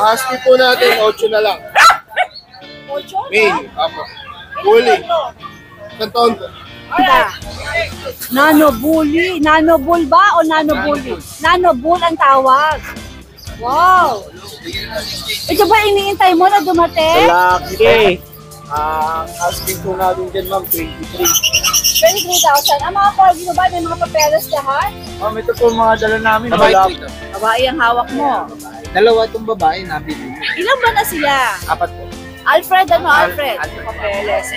Husky po natin, 8 na lang. 8? Mail, apo. Bully. Isang taon po. Nano bully. Nano bull ba o nano bully? Nano bull ang tawag. Wow. Ito ba iniintay mo na dumating? Laki. Asking po natin dyan, ma'am, 23. 23,000. Ang mga corgi mo ba? May mga papeles lahat? Ito po mga dala namin. Babae ang hawak mo. Dalawa itong babae nabili. Ilan ba na sila? 4 po. Alfred, ano Alfred? Papeles.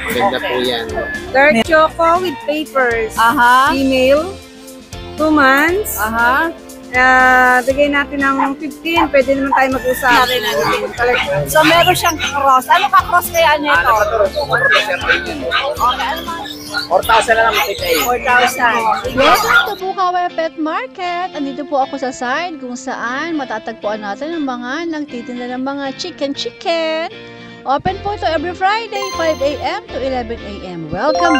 Ganda po yan. Dark choco with papers. Aha. Female. 2 months. Aha. Bigay natin ng 15. Pwede naman tayo mag-usap. So meron siyang cross. Ano ka cross kaya nito? 4,000 na lang. 4,000. Welcome to Bukawi Pet Market. Andito po ako sa side kung saan matatagpuan natin ang mga nagtitinda ng mga chicken. Open po ito every Friday, 5 a.m. to 11 a.m. Welcome.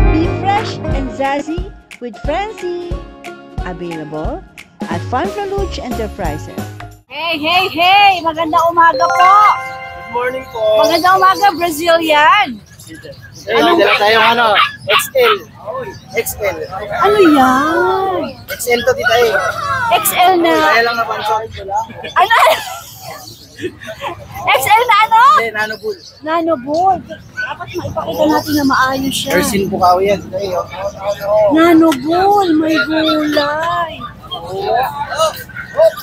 Be fresh and zazzy with Frenzy. Available at Fanfreluche Enterprises. Hey! Magandang umaga po! Good morning po. Magandang umaga, Brazilian! Dala tayong XL. Ano yan? XL to, tita eh. XL na... Kaya lang napansin ko lang. Ano? XL na ano? Nano Bull. Nano bull. Dapat maipakita natin na maayos siya. Persian Bukawi yan, tita eh. Nano bull, may gulay.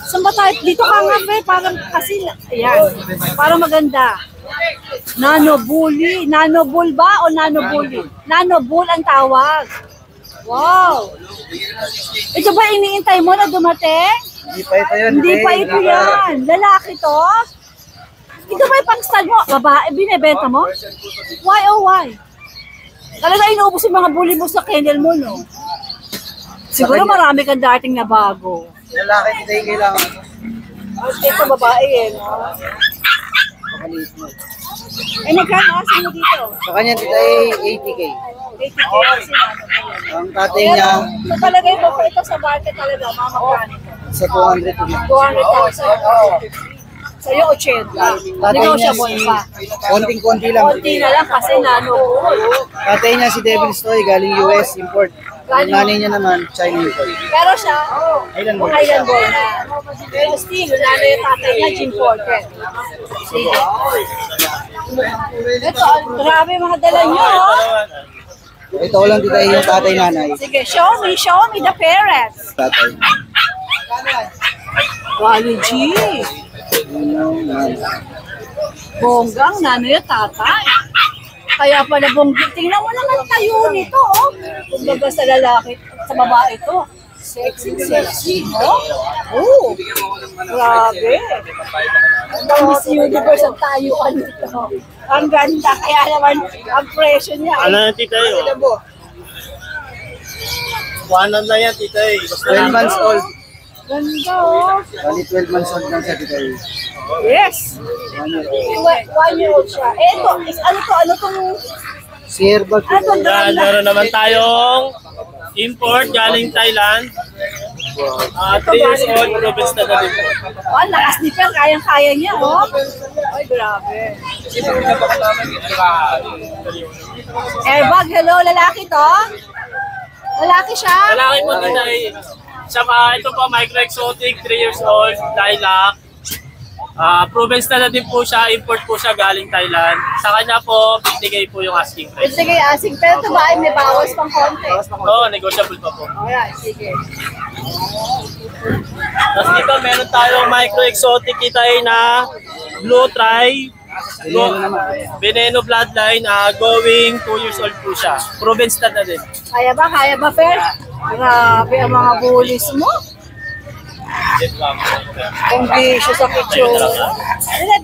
Saan ba tayo? Dito ka nga, Fe. Parang kasi, ayan. Parang maganda. Nano bully. Nano bull ba o nano bully? Nano bull ang tawag. Wow. Ito ba iniintay mo na dumating? Hindi pa ito yan. Hindi pa ito yan. Lalaki to? Ito ba yung pang-stud mo? Babae, binibenta mo? Why oh why? Talaga inuubos yung mga bully mo sa kennel mo, no? Siguro marami kang dating na bago. Lalaki, tita eh, kailangan. Ito babae eh, no? Eh, magkano kasi mo dito? Sa kanya, tita eh, 80K. 80K kasi Ang tatay niya, so talaga yung po ito sa market talaga, mga magkano ito? sa 200 to. 200,000. So yung 80. Negotiable pa. Konting-konti lang. Konti na lang kasi nano. Tatay niya si Devil's Toy, galing US, import. Yung nanay niya naman, China import. Pero siya, Island boy. Island boy na. Pero still, nano yung tatay niya, Jim Porter. Sige. Ito, grabe mga dala nyo. Ito ko lang tita yung tatay nanay. Sige, show me the parents. Tatay. Wally G. Bonggang nano yung tatay. Kaya pala bonggang. Tingnan mo naman tayo nito, oh. Kumbaga sa lalaki, sa babae ito. Sexy, no? Oh, grabe. Ang Miss Universe ang tayo pa nito. Ang ganda, kaya naman ang presyo niya. Ano yan, tita eh? Buwanan na yan, tita eh. 12 months old. Ganda, oh. Bali 12 months old lang siya tita eh. Yes. 1 year old siya. Eh, ito, ano tong... Sierra bag. Ano tong Yan, meron naman tayong import galing Thailand. 3 years old, province na din po. Oh, lakas ni Pel, kayang-kaya niya, oh. Ay, grabe. Airbag, hello, lalaki to? Lalaki siya? Lalaki po tita eh. Ito po, micro exotic, 3 years old, lilac. Province na din po siya, import po siya galing Thailand. Sa kanya po, 50K po yung asking price. Sige, asing pero ito ba ay may bawas pang konti? Oo, negotiable pa po. Alright, sige. Tapos dito, meron tayong micro exotic kita na blue tri. Veneno bloodline, going 2 years old po siya. Province na din. Kaya ba, Fer? Grabe ang mga bullies mo. Kung di siya sa kitchen.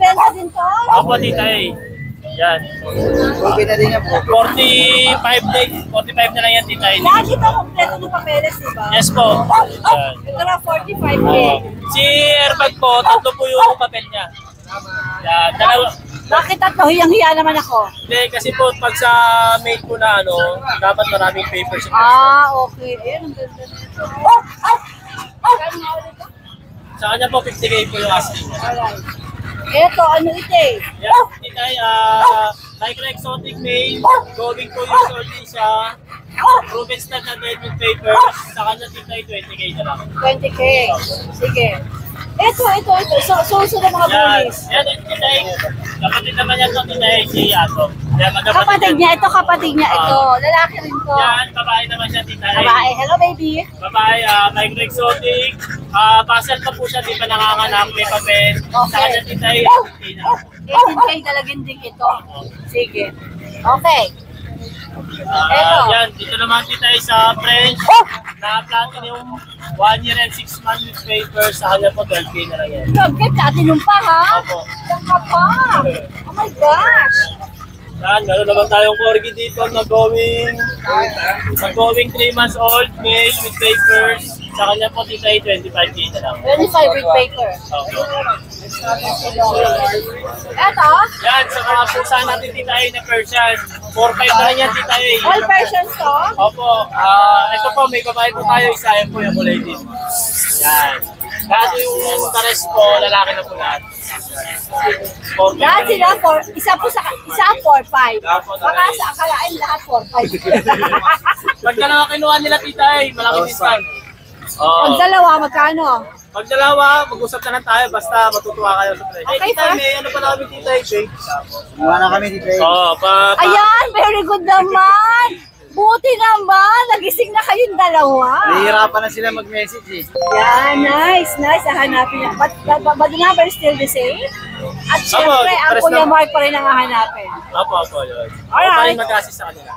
Benta din to? Opo, tita eh. Yan. Okay na din niya po. 45 na lang yan, tita eh. Lahat ito kompleto ng papeles, diba? Yes po. Yan. Ito na 45K. Si airbag po, 3 po yung papel niya. Yan. Bakit tatlo? Hiyang-hiya naman ako. Hindi, kasi po pag sa mate po na ano, dapat maraming papers. Okay. Ayan, ang ganda nito. Kano nga ulit ito? Sa kanya po, 50K po yung asking. Alright. Ito, ano ito eh? Yan, titay, micro exotic male, going 2 years old din siya. Proven stud na dead with papers. Sa kanya titay, 20K na lang. 20K. Sige. Ito. So na mga Yan, bullies. yan, titay. Kapatid naman yan ito, titay, si Ato. Yan, Kapatid niya ito. Lalaki rin to. Yan, babae naman siya, titay. Babae. Hello, baby. Babae, micro exotic. Pasel pa po siya, di pa nanganganak, may papel. Sa kanya titay, 15K na. 18K talagang din ito. Sige. Okay. Eto. Yan, dito naman titay sa French. Na platinum, 1 year and 6 months with papers. Sa kanya po, 12K na lang yan. Grabe, platinum pa ha? Opo. Diyan ka pa. Oh my gosh. Yan, meron naman tayong corgi dito na going 3 months old, male with papers. Sa kanya po, titay, 25K na lang. 25 with paper. Okay. Eto, Yan, sa mga pusa natin titay na Persian. 4-5 na lang yan titay. all versions to. Opo, ito po, may babae po tayo, isa yan po yung kulay din. Yan. Kaso yung tares po, lalaki na po lahat. 4-5 Lahat sila, na lang. isa 4-5. Baka sa akalain lahat 4-5. Pag dalawa kinuha nila titay, malaki discount. Pag dalawa, magkano? Pag dalawa, mag-usap na lang tayo, basta matutuwa kayo sa price. Okay, titay, sir. may ano pa namin titay, shake. Kumuha na kami dito. Ayan, very good naman. Buti naman, nagising na kayong dalawa. Nahihirapan na sila mag-message eh. Yeah, nice. Hahanapin niya. But the number is still the same? At syempre, ang pares Kuya na- Mark pa rin ang hahanapin. Opo, yun. Alright. Alright. Mag-assist sa kanila.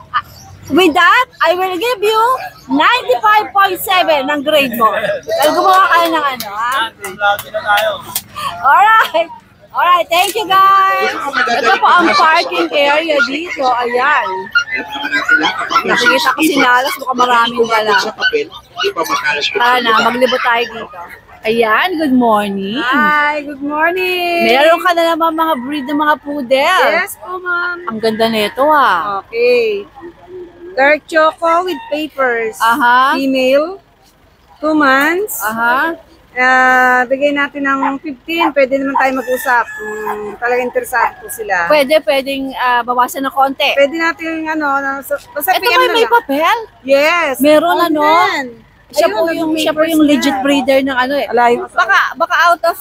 With that, I will give you 95.7 ng grade mo. Dahil gumawa kayo ng ano, ha? Yan, na tayo. Alright, thank you guys. Ito po ang parking area dito. Ayan. Nakikita ko si Nalas, mukhang maraming dala. Tara na, maglibot tayo dito. Ayan, good morning. Hi, good morning. Meron ka na naman mga breed ng mga poodle. Yes po, ma'am. Ang ganda nito ah. Okay. Dark choco with papers. Aha. Female. 2 months. Aha. Bigay natin ng 15. Pwede naman tayo mag-usap. Kung talagang interesado po sila. Pwedeng bawasan ng konti. Pwede natin basta Ito PM ba na may lang. papel? Yes. Meron Oh, ano? yan. Siya Ayun, po yung nag-papers legit na. breeder ng ano eh. Alive. Baka out of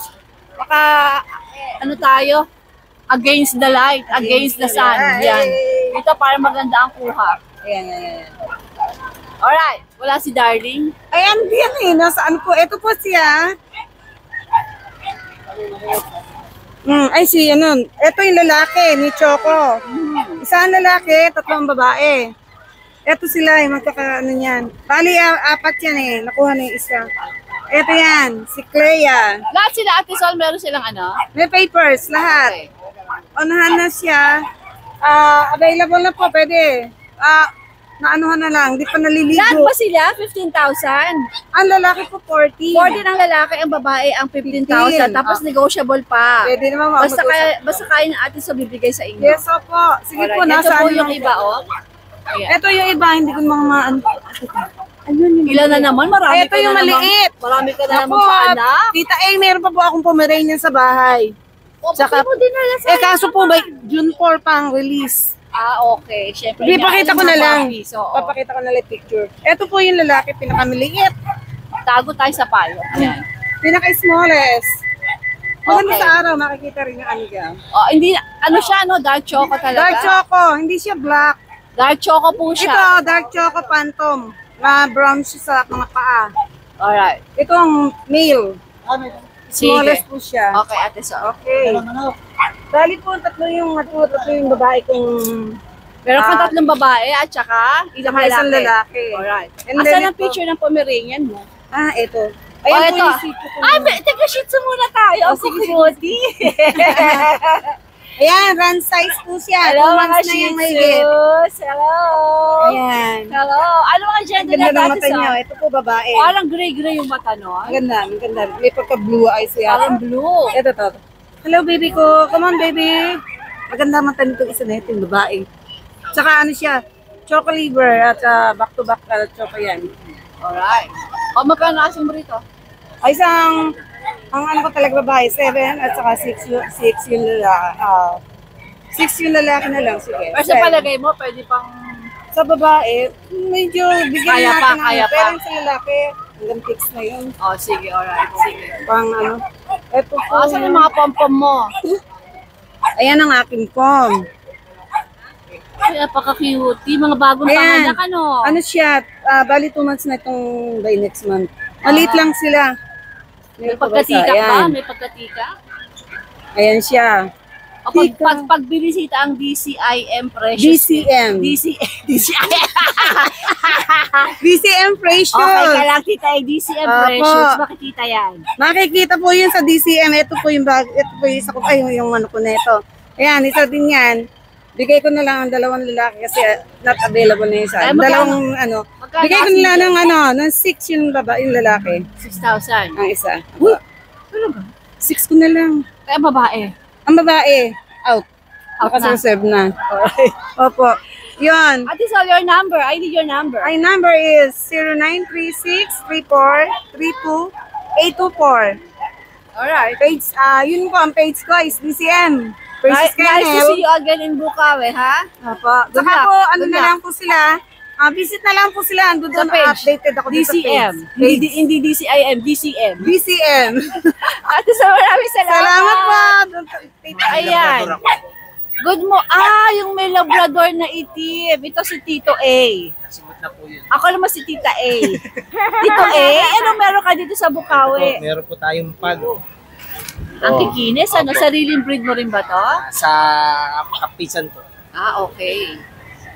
ano tayo? Against the light, against the sun. Yan. Ito para maganda ang kuha. Ayan. Alright, wala si Darling. Ayan din eh. Nasaan po? Ito po siya. Ay, si ano. Ito yung lalaki ni Choco. Isa ang lalaki, 3 babae. Ito sila yung magkakaano niyan. Bali, 4 yan eh. Nakuha na yung isa. Ito yan, si Clea. Lahat sila Ate Sol, meron silang ano? May papers, lahat. Unahan na siya. Available na po, pwede. Naanuhan na lang, di pa Lahat naliligo. ba sila? 15,000? Ang lalaki po, 40. 40 ng lalaki, ang babae ang 15,000. 15. Tapos negotiable pa. Pwede naman Basta kaya ng Ate Sol bibigay sa inyo. Yes, opo. Sige po, Alright, ito nasa po ano yung lang iba, po. oh. Ayan. Ito yung iba, hindi ko mga Ayun yung Ilan na naman? Marami Ito ka yung na maliit. Naman, marami ka na Naku, naman paanak. Tita meron pa po akong Pomeranian sa bahay. Saka, mo din na sa Kaso po, may June 4 pa ang release. Okay. Siyempre, Ipakita ko na lang. So, Papakita ko na lang picture. Ito po yung lalaki, pinakamaliit. tago tayo sa payo. Ayan. Pinaka-smallest. Maganda Okay. sa araw, makikita rin yung ano niya. Hindi, ano siya, no? Dark choco talaga. Dark choco, hindi siya black. Dark choco po siya. Ito, dark choco phantom. Brown siya sa mga paa. Alright. Ito ang male. Sige. Smallest po siya. Okay, Ate Sol. Okay. Bali po, tatlo yung babae kong Meron kang 3 babae at saka isang isang lalaki. Alright. And Asan then ang ito- picture ng Pomeranian mo? Ito. Oh, Ayan po ito. yung sito ko. Ay, teka, shih tzu muna tayo. Ang kukuti. Ayan, run size po siya. Hello, 2 mga months na shih yung mahigit. tzus. Hello. Ayan. Hello. Ano mga gender Ganda na ng Ate mata niya. Sol? Ito po babae. Parang gray-gray yung mata, no? Ang ganda, ang ganda. May pagka-blue eyes siya. Parang blue. Ito to. Hello, baby ko. Come on, baby. Maganda mata nito isa na ito, yung babae. Tsaka ano siya, choco liver at back-to-back choco yan. Alright. O, magkano asing mo rito? Ay, isang, ang ano ko talaga babae, 7 at saka 6 yung lalaki. 6 yung lalaki na lang, sige. Pero sa palagay mo, pwede pang... Sa babae, medyo bigyan Kaya pa, natin ng kaya pa. pero sa lalaki, hanggang fix na yun. Oh, sige, alright. Sige. Pang ano, eto po. Asan yung mga pom-pom mo? Ayan ang aking pom. Ay, napaka-cute. Mga bagong Ayan. panganak, ano? Ano siya, bali 2 months na itong by next month. Maliit lang sila. May pagkatika ba? Ayan. May pagkatika? Ayan siya. O, pag binisita ang DCIM Precious. DCM. DCIM. DCM Precious. Okay ka lang, tita. DCM Opo. Precious. Makikita yan. Makikita po yun sa DCM. Ito po yung bag, ito po yung isa ko, ay yung ano ko na ito. Ayan, isa din yan. Bigay ko na lang ang 2 lalaki kasi not available na yung isa. Ay, magkano? Dalawang ano. Magkano Bigay ko asking na price? ng 6 yung yung lalaki. 6,000. Ang isa. Ano ba? 6 ko na lang. Kaya babae. Ang babae, out. Out na. Nakasaserve na. Opo. Yun. Ate, so your number. I need your number. My number is 0936-3432-824. Alright. Page, yun po, ang page ko is DCM. Nice Versus to Kennel. see you again in Bukawi, ha? Opo. Good Saka luck. po, ano Good na luck. lang po sila. Visit na lang po sila. Ando Sa doon, page. updated ako dito sa DCM. page. Hindi, hindi DCIM, DCM. DCM. Ate, so maraming salamat. Salamat po. Ayan. Good mo. Yung may labrador na itim. Ito si Tito A. Nasimot na po yun. Ako naman si Tita A. Tito A, anong meron ka dito sa Bukawi? Meron po tayong pag Ang kikinis, ano? Opo. Sariling breed mo rin ba to? sa kapisan po. Okay.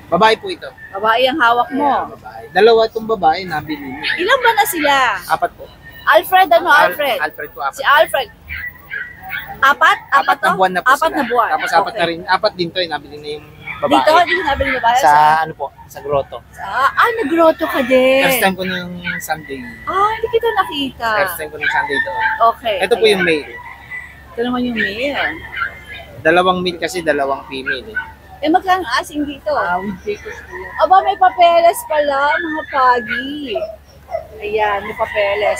Babae po ito. Babae ang hawak mo. Babae. Dalawa itong babae, nabili niyo. Ilan ba na sila? 4 po. Alfred, ano Alfred? Alfred po, 4. Si Alfred. Apat? Apat na to? buwan na po Apat sila. na buwan. Tapos 4 Okay. na rin. 4 din to, nabili na yung babae. Dito, dito sabi ng babae? Sa ano po, sa grotto. Nagroto ka din. First time ko nung Sunday. Hindi kita nakita. First time ko nung Sunday doon. Okay. Ito po ayan. yung male. Ito naman yung male. 2 male kasi 2 female. Magkano asing dito? With papers po yan. Aba, may papeles pala, mga pagi. Ayan, may papeles.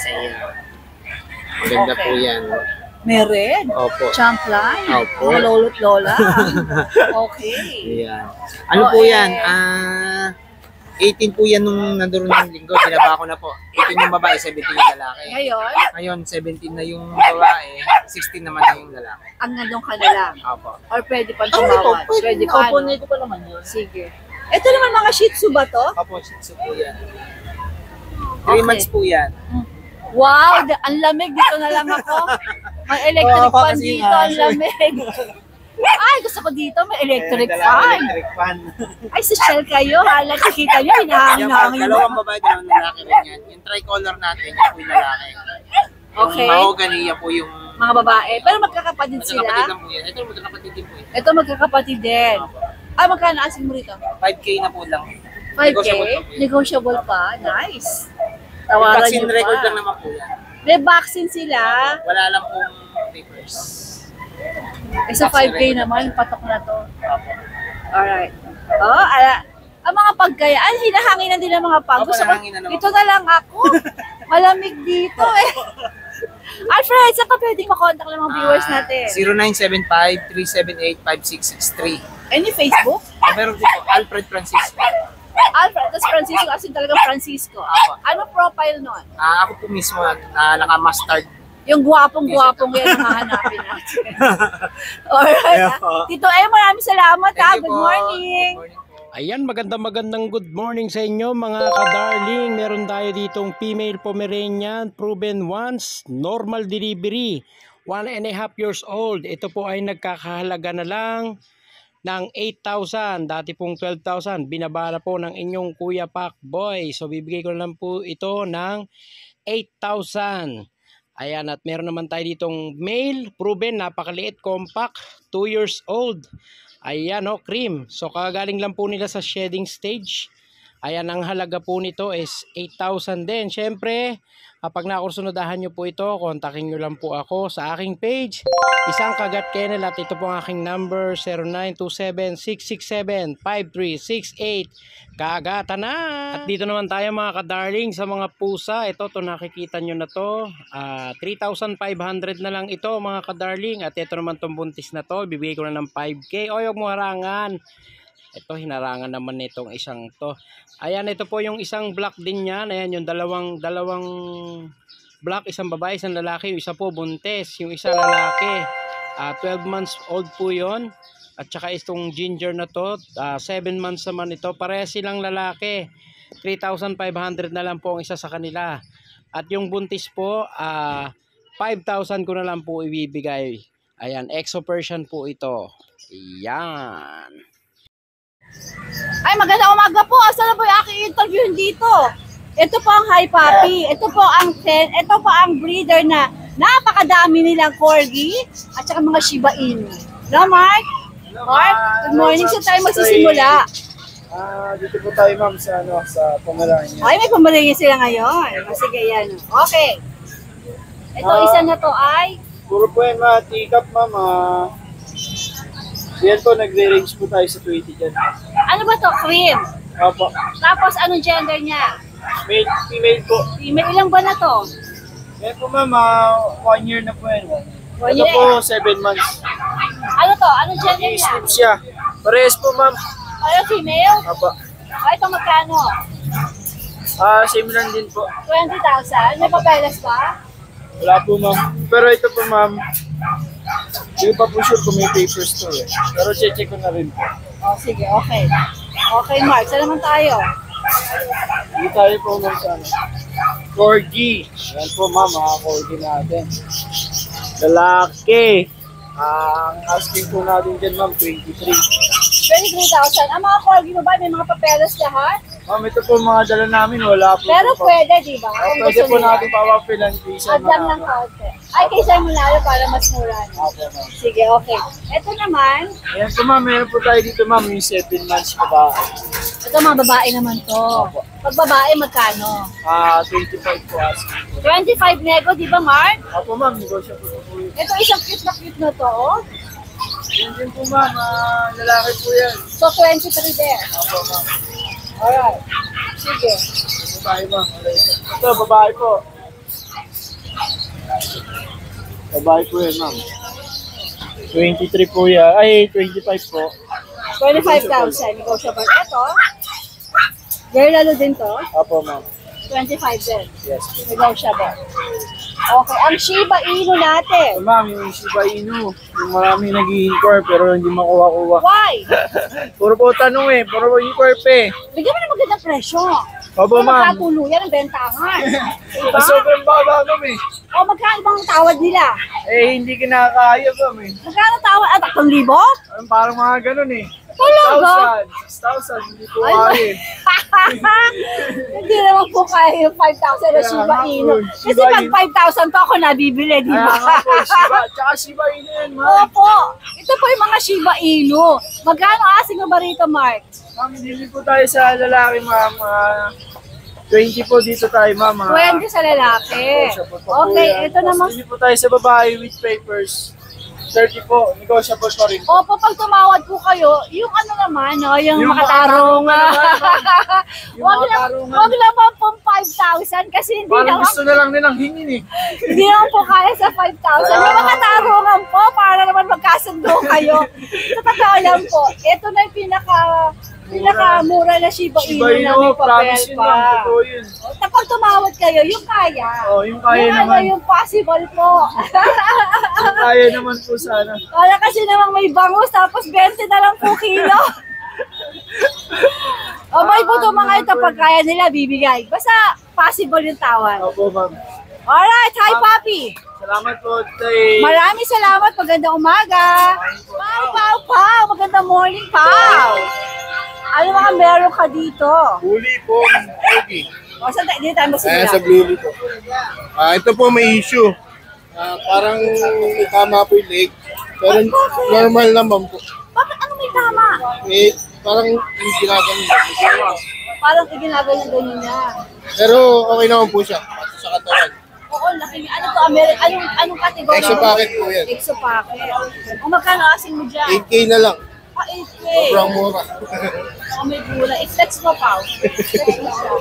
Maganda Okay. po yan. May red. Opo. Champline. Opo. Mga lolo't lola. Okay. Ayan. Ano po yan? 18 po yan nung nandoon ng linggo. Binaba ko na po. 18 yung babae, 17 yung lalaki. Ngayon, Ngayon, 17 na yung babae, 16 naman na yung lalaki. ang nandun ka na lang. Opo. Or pwede pa tumawad. Pwede pa, Opo, no? nito pa naman yun. Sige. Ito naman mga shih tzu ba to? Opo, shih tzu po yan. 3 Okay. months po yan. Wow, ang lamig. Dito na lang ako. May electric Oo, fan kasi dito. nga, Ang lamig. Ay, gusto ko dito. May electric fan. Electric fan. Ay, social kayo. Nakikita nyo, Yan po, hinahangin-hangin. dalawang babae, dalawang lalaki rin yan. Yung tricolor natin, yan po yung lalaki. Okay. Yung mahogany, yan po yung Mga babae. Pero magkakapatid magkakapatid sila. lang po yan. Ito, magkakapatid din po yan. Ito magkakapatid din. Magkano asing mo rito? 5K na po lang. 5K? Negotiable pa po yan. Negotiable pa. Nice. Tawaran Vaccine nyo record pa. lang naman po yan. May vaccine sila. Wala lang pong papers. Sa 5K naman, patok na to. Alright. Ang mga pagkayaan, hinahanginan din ng mga pag. Opo, Gusto ko, nahanginan naman ito na lang ako. Malamig dito eh. Alfred, saan ka pwedeng makontak ng mga viewers natin? 0975-378-5663. Any Facebook? Meron din po, Alfred Francisco. Alfred, tas Francisco, kasi talagang Francisco. Ano profile nun? Ako po mismo, naka-mustard. Yung gwapong-gwapong yan ang hahanapin natin. Alright. Yeah, po. Tito maraming salamat ha. Thank you Good po. morning. Good morning po. Ayan, magandang good morning sa inyo mga ka-darling. Meron tayo ditong female Pomeranian, proven once, normal delivery, 1.5 years old. Ito po ay nagkakahalaga na lang ng 8,000. Dati pong 12,000. Binaba na po ng inyong Kuya Pacboy. So bibigay ko na lang po ito ng 8,000. Ayan, at meron naman tayo ditong male, proven, napakaliit, compact, 2 years old. Ayan cream. So kagaling lang po nila sa shedding stage. Ayan, ang halaga po nito is 8,000 din. Siyempre, kapag nakursunodahan nyo po ito, kontakin nyo lang po ako sa aking page. Isang Kagat Kennel at ito po ang aking number 0927-667-5368. Kagatan na! At dito naman tayo mga kadarling sa mga pusa. Ito nakikita nyo na to. 3,500 na lang ito mga kadarling. At ito naman tong buntis na to. Bibigay ko na ng 5K. O, huwag mo harangan. Ito, hinarangan naman nitong isang to. Ayan, ito po yung isang black din yan. Ayan, yung dalawang black, isang babae, isang lalaki. Yung isa po buntis, yung isa lalaki. 12 months old po yon. At saka itong ginger na to, 7 months naman ito. Pareha silang lalaki. 3,500 na lang po ang isa sa kanila. At yung buntis po, 5,000 ko na lang po ibibigay. Ayan, Exo Persian po ito. Ayan. Ay, magandang umaga po. Asa na po yung aking interview dito? Ito po ang Hi Papi. Ito po ang breeder na napakadami nilang corgi at saka mga Shiba Inu. No, Mark? Mark, good morning. Saan tayo magsisimula? Dito po tayo ma'am sa Pomerania. Ay, may Pomerania sila ngayon. Sige, yan. Okay. Ito, isa na to ay? Puro po yan mga teacup ma'am. Yan po, nagre-range po tayo sa 20 dyan. Ano ba to? Cream. Opo. Tapos, anong gender niya? Male, female po. Female, ilang ba na to? Yan po ma'am, 1 year na po yan. 1 Ito year. po, 7 months. Ano to? Anong gender niya? I-snip siya. Parehas po ma'am. Ano, female? Opo. Ay, ito magkano? Same lang din po. 20,000? May papeles ba? Wala po ma'am. Pero ito po ma'am, hindi pa po sure kung may papers to eh. Pero check ko na rin po. Oh, sige, okay. Okay, Mark. Saan naman tayo? Hindi tayo po ma'am sa Corgi. Yan po ma'am, mga Corgi natin. Lalaki. Ang asking po natin dyan ma'am, 23. 23,000. Ang mga corgi mo ba? May mga papeles lahat? Ma'am, ito po mga dala namin, wala po. Pero pwede, di ba? Kung Pwede gusto po nila. natin pawapilan visa Add lang ng konti. Ay, kaysa mo lalo para mas mura. No? Opo ma'am. Sige, okay. Ito naman, Ayan po ma'am, meron po tayo dito ma'am, yung 7 months pa ba? ito mga babae naman to. Pag babae, magkano? 25 po asking. 25 nego, di ba, Mark? Opo ma'am, negotiable po yun. Ito isang cute na to, oh. Yan din po ma'am, lalaki po yan. So, 23 there. Opo ma'am. Alright. Sige. Ito tayo ma'am. Ito, babae po. Babae po yan ma'am. 23 po yan. Ay, 25 po. 25,000. Negotiable. Ito, very lalo din to. Opo ma'am. 25 din. Yes. Negotiable. Okay, ang Shiba Inu natin. Ma'am, yung Shiba Inu, yung maraming nag-i-inquire pero hindi makuha-kuha. Why? Puro po tanong eh, puro po inquire eh. Bigyan mo na magandang presyo. Opo ma'am. Magkatuluyan ang bentahan. Diba? Sobrang baba ma'am eh. O magkano bang tawad nila? Eh, hindi kinakaya ma'am eh. Magkano tawad? 3,000? Parang mga ganun eh. Talaga? 6,000, hindi po Ay, kaya eh. Hindi naman po kaya yung 5,000 na Shiba nga Inu. po, Kasi Shiba pag Inu. 5,000 to ako nabibili, di Kaya ba? nga po, Shiba, tsaka Shiba Inu yan ma'am. Opo. Ito po yung mga Shiba Inu. Magkano asing mo ba rito, Mark? Ma'am, hindi po tayo sa lalaki ma'am. 20 po dito tayo ma'am. 20 sa lalaki. Okay, ito naman. Hindi po tayo sa babae with papers. 30 po, negotiable pa rin. Opo, pag tumawad po kayo, yung ano naman, no, yung Yung makatarungan. makatarungan. Yung makatarungan. Wag naman pong 5,000 kasi hindi Parang naman, gusto na lang nilang hingin eh. hindi naman po kaya sa 5,000. Yung makatarungan po, para naman magkasundo kayo. Sa totoo lang po, ito na yung pinakamura na Shiba Inu Shiba na Inu, may papel promise yun pa. ma'am, totoo yun. Kapag tumawad kayo, yung kaya. Oh, yung kaya yung naman. yung possible po. Yung kaya naman po sana. Wala kasi namang may bangus, tapos 20 na lang po kilo. O may po itong mga ito, pag kaya nila, bibigay. Basta possible yung tawad. Opo ma'am. Alright, hi Papi! Salamat po tay. Maraming salamat, magandang umaga! Pau! Magandang morning, Pau! Ano mga meron ka dito? Huli po, Corgi. O, saan tayo? Dito tayo Ayan masimula. sa Blue Lee po. Ito po may issue. Parang tama po yung leg. Pero normal naman po. Bakit ano may tama? Parang yung ginagawa. Parang iginaganon-ganon niya. Pero okay naman po siya. Sa katawan. Oo, laki niya. Ano to, anong kategory? Exo packet po yan. Exo packet. O magkano asing mo dyan? 8K na lang. 8K. Sobrang mura. O may gula. I-flex mo, Pao. I-flex mo siya.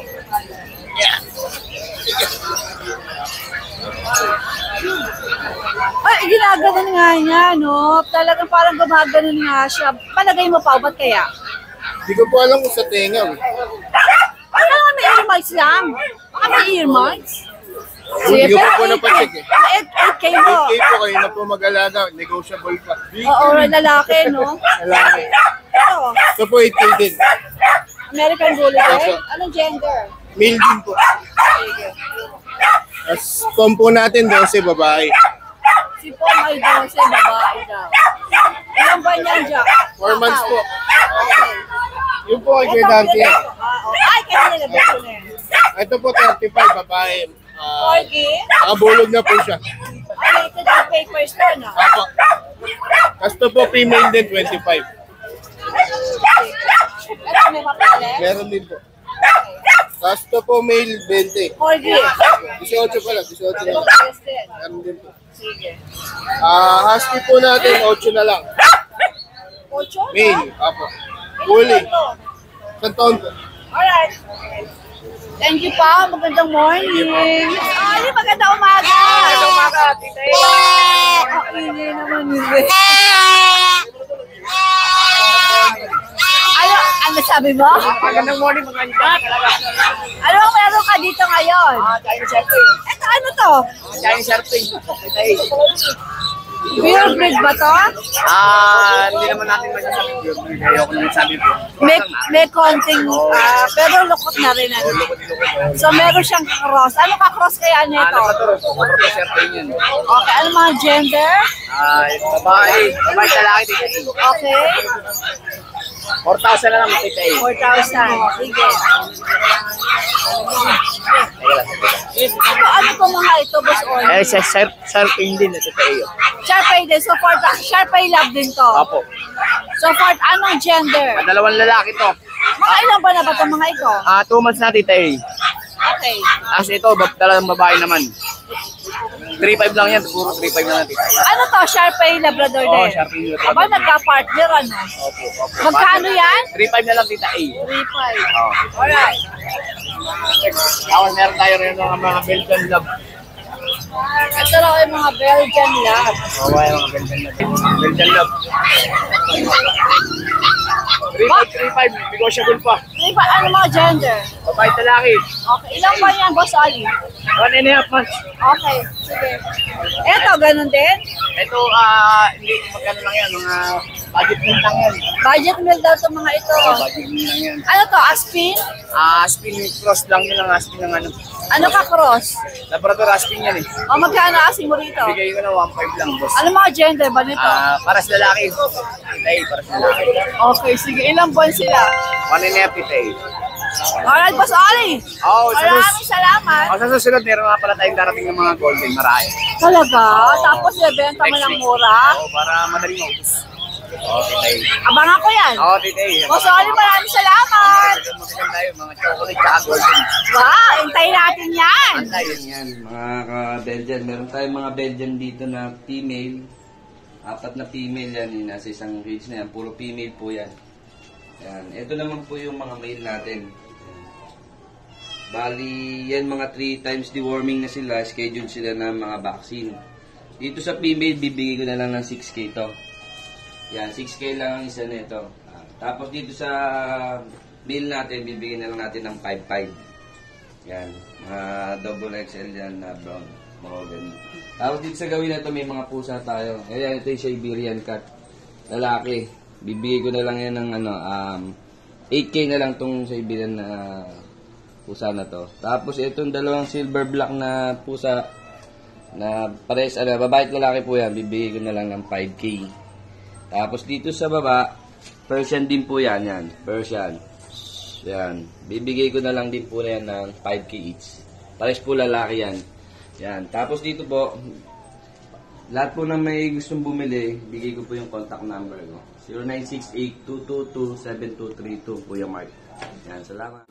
Ay, ginaganon nga niya, no? Talagang parang gumaganon nga siya. Palagay mo, Pao, ba't kaya? Hindi ko po alam kung sa tenga. Ano nga, may earmarks lang? Baka may earmarks? Hindi ko po napacheck eh. 8K mo. 8K po kayo na po mag-alaga. Negotiable pa. Oo, lalaki, no? Lalaki. Ito, Ito po 8K din. American Bulldog. Anong gender? Male din po. Sige. Tapos compo natin 12 babae. Si po may 12, babae daw. Ilang ba niyan, Jack? 4 months po. Okay. Yun po kay Dante. Ay, kanina na ba ito na yan? Ito po 35 babae. Corgi? Nakabulog na po siya. Ay, ito yung papers ko, no? Apo. Tapos ito po female din 25. Ito may papalit? Meron din po. Tapos ito po male 20. Corgi? 18 pala, 18 na. Yes, din. Meron din po. Sige. Husky po natin 8 na lang. 8? Male. Apo. Ilan Huli. ba ito? Isang taon po. Alright. Thank you pa. Magandang morning. Ay, magandang umaga. Magandang umaga, tita. Ingay naman yun. Ano sabi mo? Magandang morning, magandang Ano ang meron ka dito ngayon? Chinese Sharping. Ito ano to? Chinese Sharping. Pure breed ba to? Hindi naman natin masasabi yun. Ayoko naman sabi po. May konting, pero lukot na rin. Ano? So meron siyang cross. Ano ka cross kaya nito? Sharping yun. Okay, ano mga gender? Babae lalaki dito. Okay. 4,000 na lang tita eh. 4,000. Sige. Ano po mga ito, Boss Oli? Sharping din ito tayo. Sharpay din. So, Sharpay love din to. Apo. So, anong gender? Dalawang lalaki to. Mga ilan ba na ba itong mga ito? 2 months na tita eh. Okay. As ito, dalawang babae naman. 3,500 lang yan. Puro 3,500 na lang tita. Ano to? Sharpay Labrador din? Oo, Sharpay Labrador. Aba, nagka-partner ano? Opo. Magkano yan? 3,500 na lang tita eh. 3,500. Alright. Tapos meron tayo rin ng mga Belgian Lab. Ito lang yung mga Belgian lab. Oo, yung mga Belgian Lab. Belgian Lab. 3,500, negotiable pa. Ano mga gender? Babae lalaki. Okay. Ilang ba yan, Boss Ali? 1.5 months. Okay. Sige. Ito, ganun din? Ito, hindi, magkano lang yan, mga budget meal lang yan. Budget meal daw itong mga ito. Budget meal lang yan. Ano to? Aspin? Aspin cross lang yun ang aspin ng ano. Ano ka cross? Labrador aspin yan eh. O magkano asin mo rito? Bigay ko na 1.5 lang, boss. Ano mga gender ba nito? Para sa lalaki. Tay, para sa lalaki. Okay, sige. Ilang buwan sila? 1.5 tay. Alright, Boss Ali. Oo, Maraming salamat. sa susunod, meron nga pala tayong darating ng mga golden marami. Talaga? Tapos ibenta mo ng mura? Oo, para madaling maubos. Okay, tay. Abangan ko yan. Oo, tay. Boss Ali, maraming salamat. Magandang tayo, mga chocolate tsaka golden. Wow, hintayin natin yan. Antayin Yan, mga ka-Belgian. Meron tayong mga Belgian dito na female. 4 na female yan. Nasa isang cage na yan. Puro female po yan. Yan. Ito naman po yung mga male natin. Bali, yan mga 3 times deworming na sila. Schedule sila ng mga vaccine. Dito sa female, bibigay ko na lang ng 6K to. Yan, 6K lang ang isa na ito. Tapos dito sa male natin, bibigyan na lang natin ng 5.5. Yan, mga double XL yan na brown, mahogany. Tapos dito sa gawin na ito, may mga pusa tayo. Ayan, ito yung Siberian cat. Lalaki. Bibigay ko na lang yan ng 8K na lang tong Siberian na pusa na to. Tapos itong dalawang silver black na pusa na pares, babae at lalaki po yan, bibigay ko na lang ng 5K. Tapos dito sa baba, Persian din po yan, Persian. Yan. Bibigay ko na lang din po yan ng 5K each. Pares po lalaki yan. Yan. Tapos dito po, Lahat po na may gustong bumili, bigay ko po yung contact number ko. 0968-222-7232, Kuya Mark. Yan, salamat.